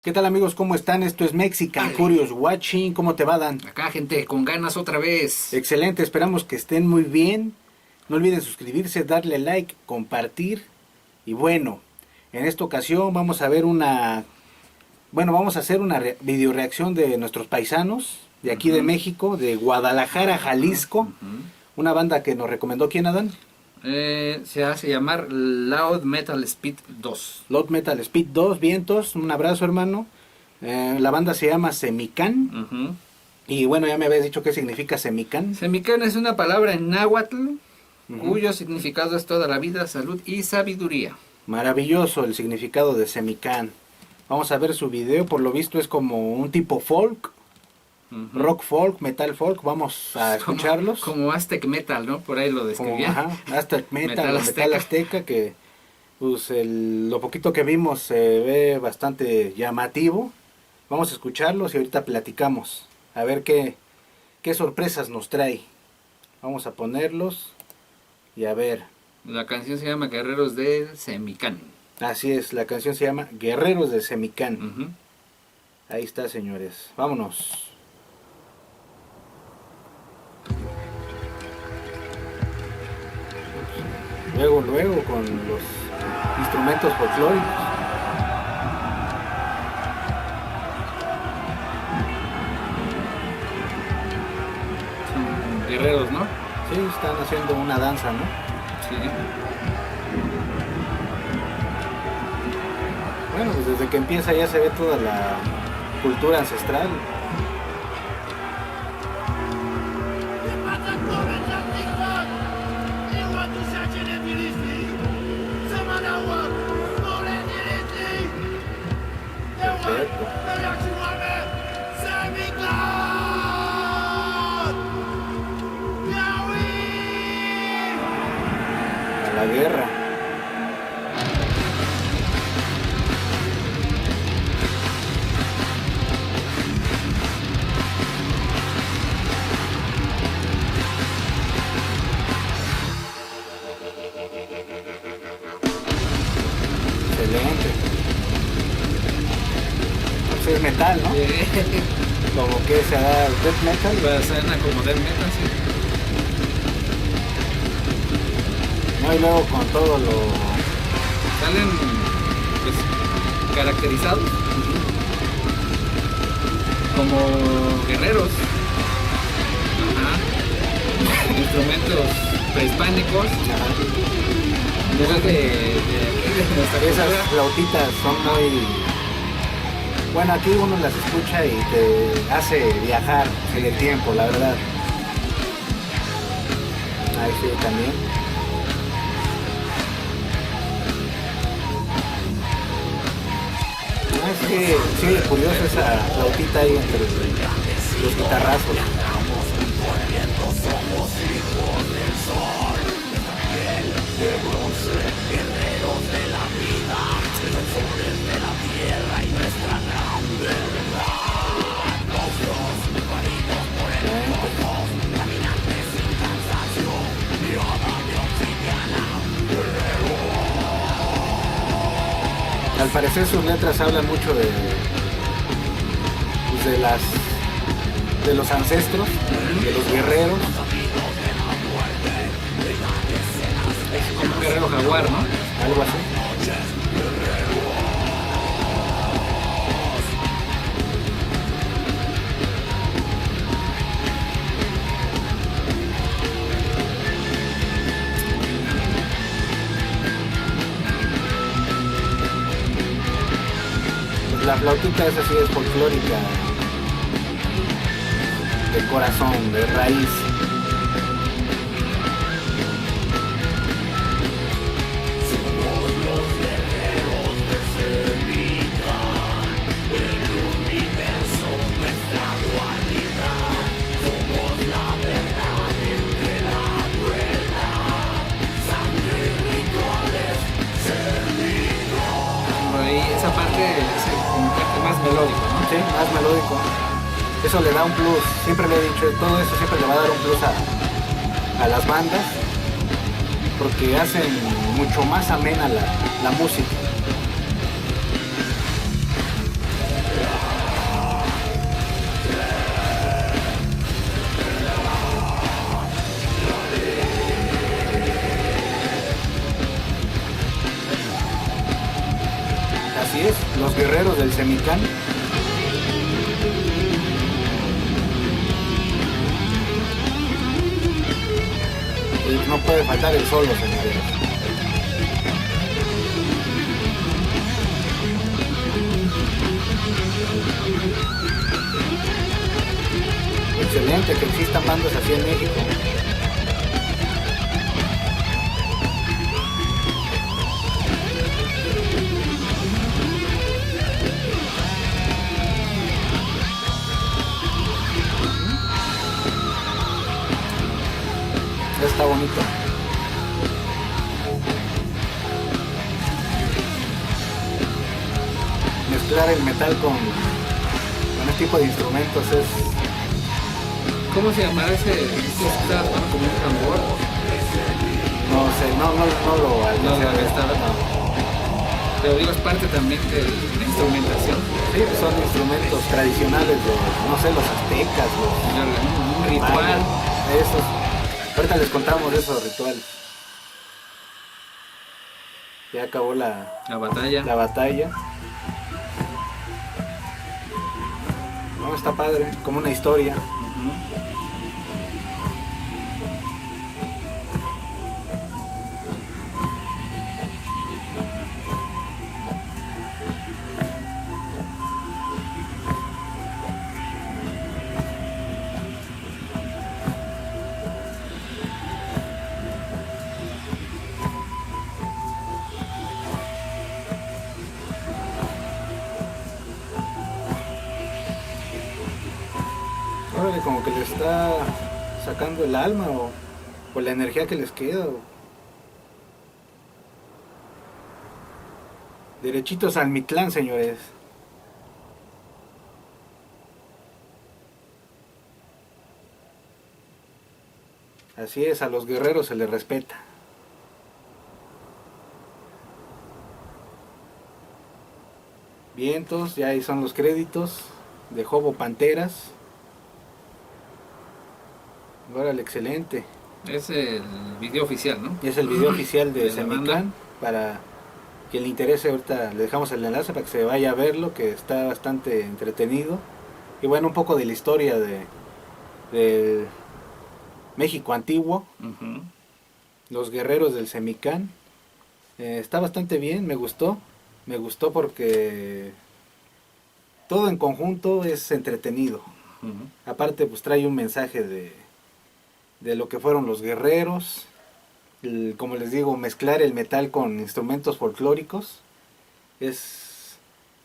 ¿Qué tal amigos? ¿Cómo están? Esto es Mexican Curious Watching. ¿Cómo te va, Dan? Acá gente con ganas otra vez. Excelente, esperamos que estén muy bien. No olviden suscribirse, darle like, compartir. Y bueno, en esta ocasión vamos a ver vamos a hacer una video reacción de nuestros paisanos de aquí de México, de Guadalajara, Jalisco. Una banda que nos recomendó, ¿quién, Adán? Se hace llamar Loud Metal Speed 2. Loud Metal Speed 2, vientos, un abrazo hermano. La banda se llama Semicán. Y bueno, ya me habías dicho qué significa Semicán. Semicán es una palabra en náhuatl cuyo significado es toda la vida, salud y sabiduría. Maravilloso el significado de Semicán. Vamos a ver su video, por lo visto es como un tipo folk, rock folk, metal folk. Vamos a escucharlos. Como Aztec Metal, ¿no? Por ahí lo describía. Aztec Metal, metal azteca, que pues lo poquito que vimos se ve bastante llamativo. Vamos a escucharlos y ahorita platicamos. A ver qué sorpresas nos trae. Vamos a ponerlos y a ver. La canción se llama Guerreros de Semicán. Así es, la canción se llama Guerreros de Semicán. Ahí está, señores. Vámonos. Luego con los instrumentos folclóricos. Son guerreros, ¿no? Sí, están haciendo una danza, ¿no? Sí. Bueno, pues desde que empieza ya se ve toda la cultura ancestral. Perfecto. A la guerra. Excelente. Pues es metal, ¿no? Como que se da death metal. Suena como death metal, sí. No, y luego con todo lo... Salen pues, caracterizados como guerreros. Instrumentos prehispánicos. Esas flautitas son muy... Bueno, aquí uno las escucha y te hace viajar en el tiempo, la verdad. Ahí sí, también. Es que sí, curioso esa flautita ahí entre los guitarrazos. Al parecer sus letras hablan mucho de los ancestros, de los guerreros. Es como un guerrero jaguar, ¿no? Algo así. La flautita esa sí es folclórica, de corazón, de raíz. Por ahí esa parte es como parte más melódico, ¿no? Sí, más melódico. Eso le da un plus, siempre le he dicho, todo eso siempre le va a dar un plus a las bandas, porque hacen mucho más amena la música. del Semicán. Y no puede faltar el solo, señores. Excelente que existan bandas así en México. Está bonito. Mezclar el metal con este tipo de instrumentos es... ¿Cómo se llamará ese? Está como un tambor. No sé, no lo alcancé a ver. Pero digo, es parte también de la instrumentación. Sí, son instrumentos tradicionales de, no sé, los aztecas, Un ritual. Esos. Ahorita les contamos de esos rituales. Ya acabó la batalla. No, está padre, como una historia. Órale, como que le está sacando el alma o la energía que les queda. Derechitos al Mitlán, señores. Así es, a los guerreros se les respeta. Vientos, ya ahí son los créditos de Jobo Panteras. Órale, excelente. Es el video oficial, ¿no? Es el video oficial de la Semicán. banda. Para quien le interese, ahorita le dejamos el enlace para que se vaya a verlo, que está bastante entretenido. Y bueno, un poco de la historia de México antiguo, los guerreros del Semicán. Está bastante bien, me gustó porque todo en conjunto es entretenido. Aparte, pues trae un mensaje de lo que fueron los guerreros, como les digo, mezclar el metal con instrumentos folclóricos.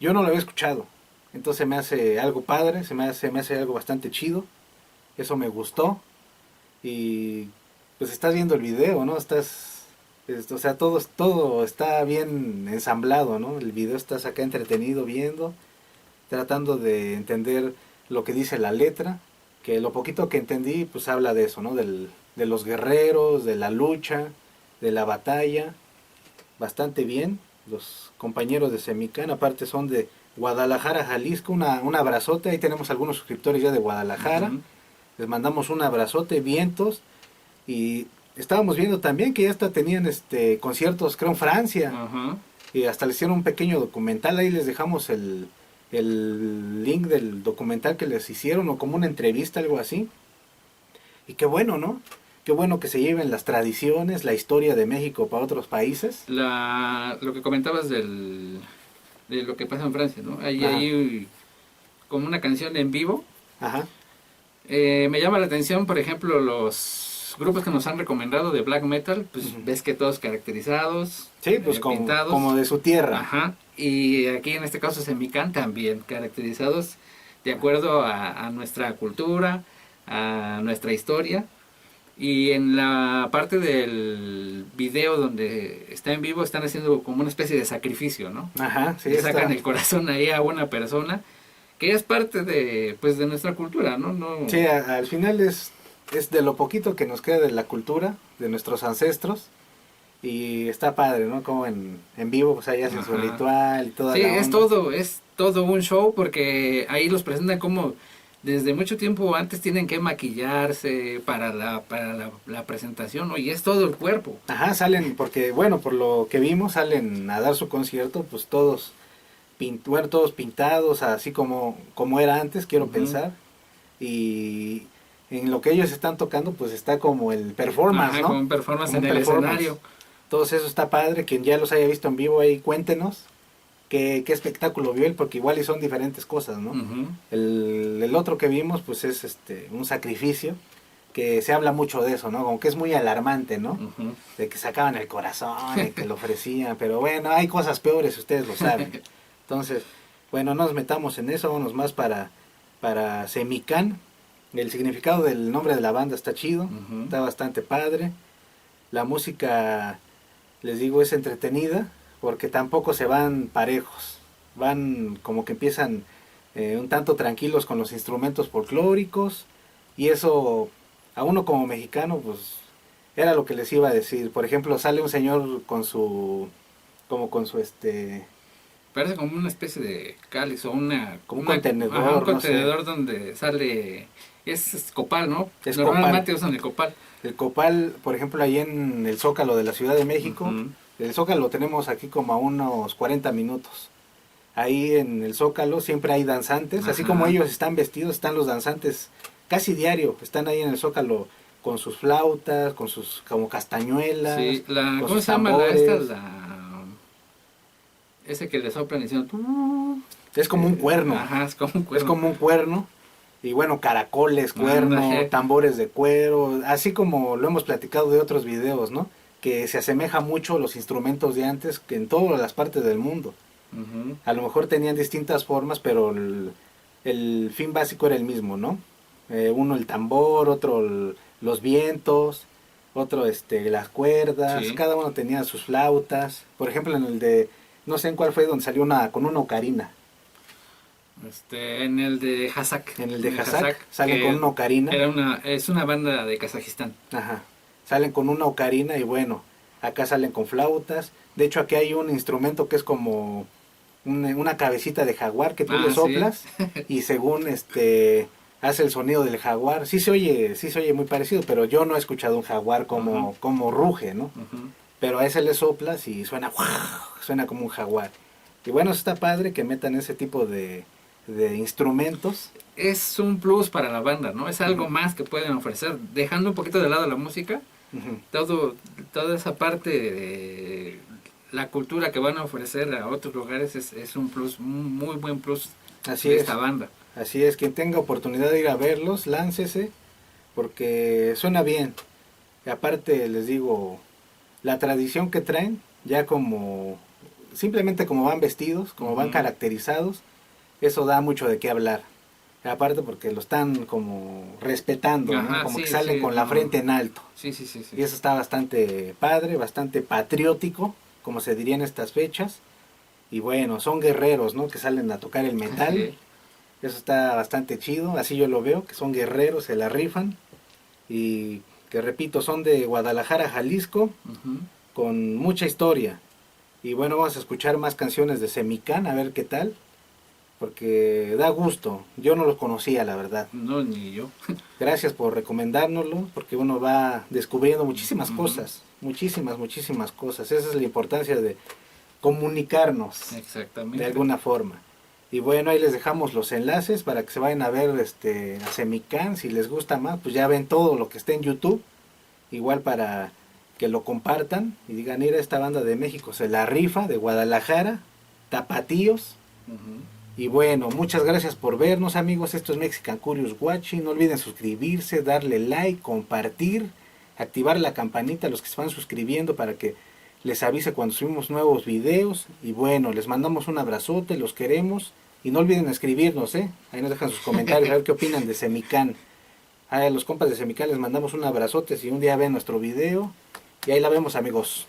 Yo no lo había escuchado, entonces me hace algo padre, me hace algo bastante chido. Eso me gustó. Y pues estás viendo el video, ¿no? O sea, todo está bien ensamblado, ¿no? El video estás acá entretenido viendo, tratando de entender lo que dice la letra, que lo poquito que entendí pues habla de eso, ¿no? De los guerreros, de la lucha, de la batalla. Bastante bien. Los compañeros de Semicán, aparte son de Guadalajara, Jalisco. Un abrazote, ahí tenemos algunos suscriptores ya de Guadalajara. Les mandamos un abrazote, vientos. Y estábamos viendo también que ya hasta tenían conciertos, creo, en Francia. Y hasta les hicieron un pequeño documental. Ahí les dejamos el link del documental que les hicieron, o como una entrevista, algo así. Y qué bueno, ¿no? Qué bueno que se lleven las tradiciones, la historia de México para otros países. Lo que comentabas de lo que pasa en Francia, ¿no? Hay como una canción en vivo. Ajá. Me llama la atención, por ejemplo, los grupos que nos han recomendado de black metal, pues ves que todos caracterizados, sí, pues pintados, como de su tierra. Ajá. Y aquí en este caso Semicán también caracterizados de acuerdo a nuestra cultura, a nuestra historia. Y en la parte del video donde está en vivo están haciendo como una especie de sacrificio, ¿no? Ajá, sí. Le sacan el corazón ahí a una persona que es parte de nuestra cultura, ¿no? Sí, al final es de lo poquito que nos queda de la cultura, de nuestros ancestros. Y está padre, ¿no? Como en vivo, pues ahí hacen su ritual y toda sí, la onda. es todo un show, porque ahí los presentan como desde mucho tiempo antes tienen que maquillarse para la presentación, ¿no? Y es todo el cuerpo. Ajá, salen, porque bueno, por lo que vimos, salen a dar su concierto, pues todos bueno, todos pintados, así como era antes, quiero Ujú. pensar. Y en lo que ellos están tocando, pues está como el performance, Ajá, ¿no? como un performance Como en un el performance. escenario. Todo eso está padre. Quien ya los haya visto en vivo ahí, cuéntenos qué espectáculo vio él, porque igual y son diferentes cosas, ¿no? Ujú. El otro que vimos, pues es un sacrificio, que se habla mucho de eso, ¿no? Como que es muy alarmante, ¿no? Ujú. De que sacaban el corazón y que lo ofrecían, pero bueno, hay cosas peores, ustedes lo saben. Entonces, bueno, no nos metamos en eso, vámonos más para Semicán. El significado del nombre de la banda está chido, Ujú. está bastante padre. La música, les digo, es entretenida, porque tampoco se van parejos. Van como que empiezan un tanto tranquilos con los instrumentos folclóricos, y eso a uno como mexicano, pues era lo que les iba a decir. Por ejemplo, sale un señor como con su Parece como una especie de cáliz o como un ajá, un contenedor, no sé, contenedor donde sale, es copal, ¿no? es copal. Normalmente usan el copal. El copal, por ejemplo, ahí en el Zócalo de la Ciudad de México, Ujú. el Zócalo lo tenemos aquí como a unos 40 minutos. Ahí en el Zócalo siempre hay danzantes, así como Ajá. ellos están vestidos, están los danzantes casi diario, están ahí en el Zócalo con sus flautas, con sus como castañuelas, Sí, con ¿cómo sus se llama tambores. ese que le soplan y dicen, "tú"? Es como un cuerno, Ajá, es como un es cuerno. como un cuerno. Y bueno, caracoles, cuerno, Ándale. tambores de cuero, así como lo hemos platicado de otros videos, ¿no? Que se asemeja mucho a los instrumentos de antes que en todas las partes del mundo. Ujú. A lo mejor tenían distintas formas, pero el fin básico era el mismo, ¿no? Uno el tambor, otro los vientos, otro las cuerdas, Sí. cada uno tenía sus flautas. Por ejemplo, en el de, no sé en cuál fue, donde salió con una ocarina. En el de Hazak. En el de En el Hazak Hazak, salen con que una ocarina. es una banda de Kazajistán. Ajá. Salen con una ocarina y bueno, acá salen con flautas. De hecho, aquí hay un instrumento que es como una cabecita de jaguar que tú le Ah, sí. soplas y según hace el sonido del jaguar. Sí se oye muy parecido, pero yo no he escuchado un jaguar Ajá. como ruge, ¿no? Ujú. Pero a ese le soplas y suena como un jaguar. Y bueno, está padre que metan ese tipo de instrumentos. Es un plus para la banda, ¿no? Es algo Ujú, más que pueden ofrecer. Dejando un poquito de lado la música, ujú. todo, toda esa parte de la cultura que van a ofrecer a otros lugares es un plus, un muy buen plus Así de esta es. banda. Así es, quien tenga oportunidad de ir a verlos, láncese, porque suena bien. Y aparte, les digo, la tradición que traen, ya como, simplemente como van vestidos, como van Ujú. caracterizados, eso da mucho de qué hablar. Y aparte porque lo están como respetando, ¿no? Ajá, Como que sí, salen sí, con la no. frente en alto. Sí, sí, sí, sí. Y eso está bastante padre, bastante patriótico, como se diría en estas fechas. Y bueno, son guerreros, ¿no? Que salen a tocar el metal. Sí. Eso está bastante chido, así yo lo veo, que son guerreros, se la rifan. Y que repito, son de Guadalajara, Jalisco, Ujú. con mucha historia. Y bueno, vamos a escuchar más canciones de Semicán, a ver qué tal, porque da gusto. Yo no los conocía, la verdad. No, ni yo. Gracias por recomendárnoslo, porque uno va descubriendo muchísimas Ujú. cosas, muchísimas cosas. Esa es la importancia de comunicarnos de Exactamente. alguna forma. Y bueno, ahí les dejamos los enlaces para que se vayan a ver a Semicán. Si les gusta más, pues ya ven todo lo que está en YouTube. Igual para que lo compartan y digan, mira, esta banda de México se la rifa, de Guadalajara, tapatíos. Ujú. Y bueno, muchas gracias por vernos, amigos. Esto es Mexican Curious Watching. No olviden suscribirse, darle like, compartir, activar la campanita a los que se van suscribiendo para que les avise cuando subimos nuevos videos. Y bueno, les mandamos un abrazote, los queremos. Y no olviden escribirnos, ¿eh? Ahí nos dejan sus comentarios, a ver qué opinan de Semicán. A los compas de Semicán les mandamos un abrazote si un día ven nuestro video. Y ahí la vemos, amigos.